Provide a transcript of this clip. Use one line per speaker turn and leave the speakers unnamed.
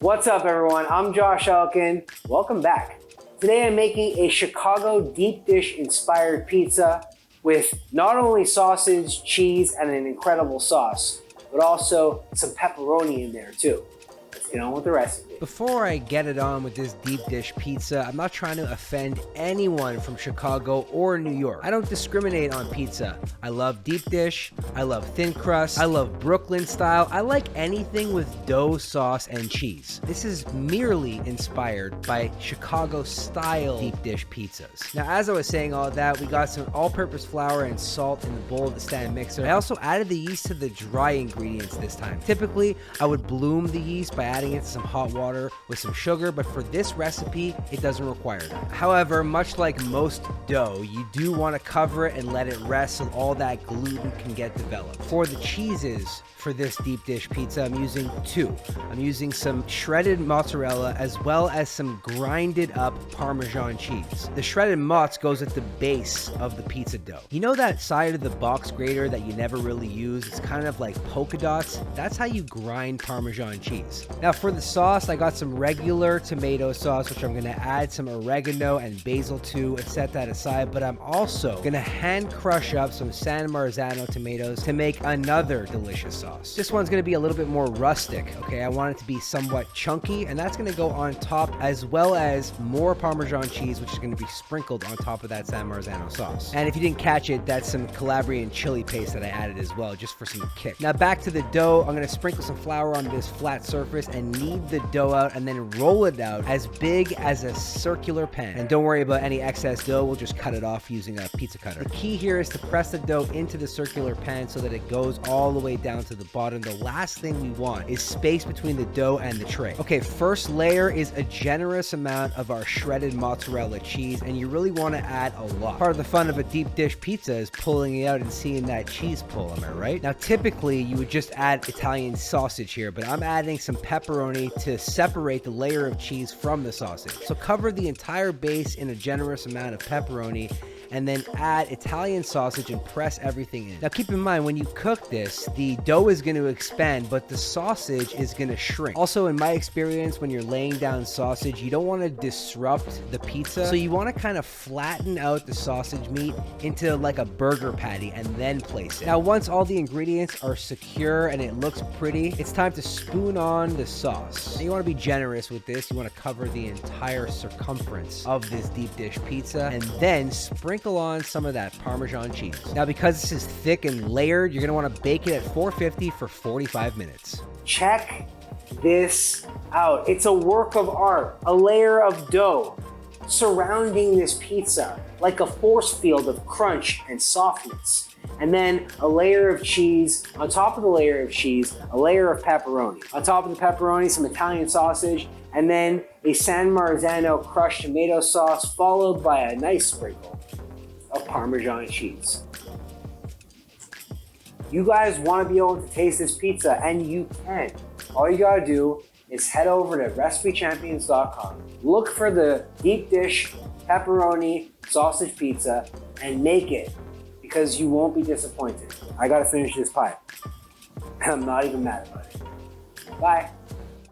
What's up, everyone? I'm Josh Elkin. Welcome back. Today I'm making a Chicago deep dish inspired pizza with not only sausage, cheese, and an incredible sauce, but also some pepperoni in there too. Let's get on with the recipe.
Before I get it on with this deep dish pizza, I'm not trying to offend anyone from Chicago or New York. I don't discriminate on pizza. I love deep dish, I love thin crust, I love Brooklyn style, I like anything with dough, sauce, and cheese. This is merely inspired by Chicago style deep dish pizzas. Now, as I was saying all that, we got some all-purpose flour and salt in the bowl of the stand mixer. I also added the yeast to the dry ingredients this time. Typically, I would bloom the yeast by adding it to some hot water with some sugar, but for this recipe, it doesn't require that. However, much like most dough, you do want to cover it and let it rest so all that gluten can get developed. For the cheeses for this deep dish pizza, I'm using two. I'm using some shredded mozzarella as well as some grinded up Parmesan cheese. The shredded mozz goes at the base of the pizza dough. You know that side of the box grater that you never really use? It's kind of like polka dots. That's how you grind Parmesan cheese. Now for the sauce, I got some regular tomato sauce, which I'm gonna add some oregano and basil to and set that aside, but I'm also gonna hand crush up some San Marzano tomatoes to make another delicious sauce. This one's gonna be a little bit more rustic, okay? I want it to be somewhat chunky, and that's gonna go on top, as well as more Parmesan cheese, which is gonna be sprinkled on top of that San Marzano sauce. And if you didn't catch it, that's some Calabrian chili paste that I added as well, just for some kick. Now back to the dough, I'm gonna sprinkle some flour on this flat surface and knead the dough out and then roll it out as big as a circular pan. And don't worry about any excess dough, we'll just cut it off using a pizza cutter. The key here is to press the dough into the circular pan so that it goes all the way down to the bottom. The last thing we want is space between the dough and the tray. Okay, first layer is a generous amount of our shredded mozzarella cheese, and you really want to add a lot. Part of the fun of a deep dish pizza is pulling it out and seeing that cheese pull, am I right? Now typically you would just add Italian sausage here, but I'm adding some pepperoni to separate the layer of cheese from the sausage. So cover the entire base in a generous amount of pepperoni and then add Italian sausage and press everything in. Now keep in mind, when you cook this, the dough is going to expand, but the sausage is going to shrink. Also, in my experience, when you're laying down sausage, you don't want to disrupt the pizza. So you want to kind of flatten out the sausage meat into like a burger patty and then place it. Now, once all the ingredients are secure and it looks pretty, it's time to spoon on the sauce. Now, you want to be generous with this. You want to cover the entire circumference of this deep dish pizza and then sprinkle on some of that Parmesan cheese. Now, because this is thick and layered, you're going to want to bake it at 450 for 45 minutes.
Check this out. It's a work of art, a layer of dough surrounding this pizza like a force field of crunch and softness. And then a layer of cheese, on top of the layer of cheese, a layer of pepperoni. On top of the pepperoni, some Italian sausage, and then a San Marzano crushed tomato sauce, followed by a nice sprinkle of Parmesan cheese. You guys want to be able to taste this pizza, and you can. All you gotta do is head over to recipechampions.com, look for the deep dish pepperoni sausage pizza, and make it, because you won't be disappointed. I gotta finish this pie, and I'm not even mad about it. Bye.